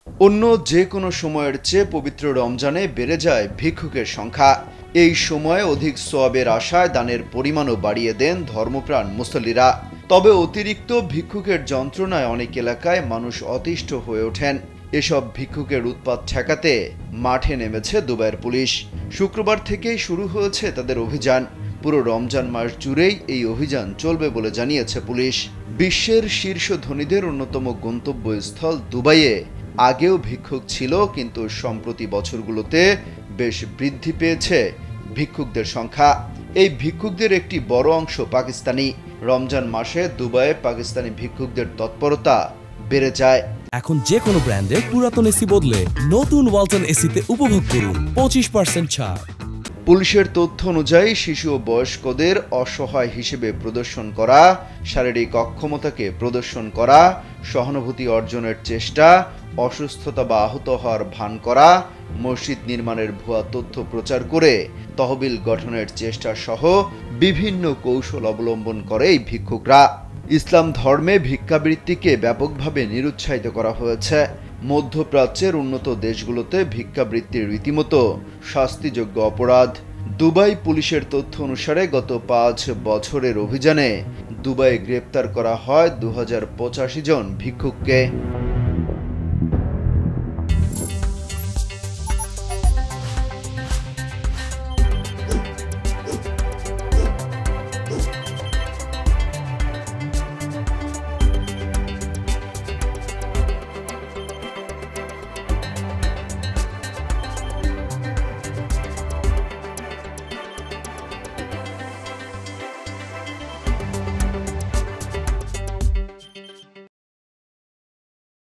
অন্য যে কোনো সময়ের চেয়ে পবিত্র রমজানে বেড়ে যায় ভিক্ষুকের সংখ্যা। এই সময়ে অধিক সওয়াবের আশায় দানের পরিমাণও বাড়িয়ে দেন ধর্মপ্রাণ মুসল্লিরা। তবে অতিরিক্ত ভিক্ষুকের যন্ত্রণায় অনেক এলাকায় মানুষ অতিষ্ঠ হয়ে ওঠেন। এসব ভিক্ষুকের উৎপাত ঠেকাতে মাঠে নেমেছে দুবাইয়ের পুলিশ। শুক্রবার থেকেই শুরু হয়েছে তাদের অভিযান। পুরো রমজান মাস জুড়েই এই অভিযান চলবে বলে জানিয়েছে পুলিশ। বিশ্বের শীর্ষ ধনীদের অন্যতম গন্তব্যস্থল দুবাইয়ে আগেও ভিক্ষুক ছিল, কিন্তু সম্প্রতি বছরগুলোতে বেশ বৃদ্ধি পেয়েছে ভিক্ষুকদের সংখ্যা। এই ভিক্ষুকদের একটি বড় অংশ পাকিস্তানি। রমজান মাসে দুবাইয়ে পাকিস্তানি ভিক্ষুকদের তৎপরতা বেড়ে যায়। এখন যে কোনো ব্র্যান্ডের পুরাতন এসি বদলে নতুন ওয়ালটন এসিতে উপভোগ করুন 25% ছাড়। পুলিশের তথ্য অনুযায়ী শিশু ও বয়স্কদের অসহায় হিসেবে প্রদর্শন করা, শারীরিক অক্ষমতাকে প্রদর্শন করা, সহানুভূতি অর্জনের চেষ্টা, অসুস্থতা বা আহত হওয়ার ভান করা, মসজিদ নির্মাণের ভুয়া তথ্য প্রচার করে তহবিল গঠনের চেষ্টা সহ বিভিন্ন কৌশল অবলম্বন করে এই ভিক্ষুকরা। ইসলাম ধর্মে ভিক্ষাবৃত্তিকে ব্যাপকভাবে নিরুৎসাহিত করা হয়েছে। মধ্যপ্রাচ্যের উন্নত দেশগুলোতে ভিক্ষাবৃত্তির রীতিমতো শাস্তিযোগ্য অপরাধ। দুবাই পুলিশের তথ্য অনুসারে গত 5 বছরের অভিযানে দুবাইয়ে গ্রেপ্তার করা হয় 2085 জন ভিক্ষুককে।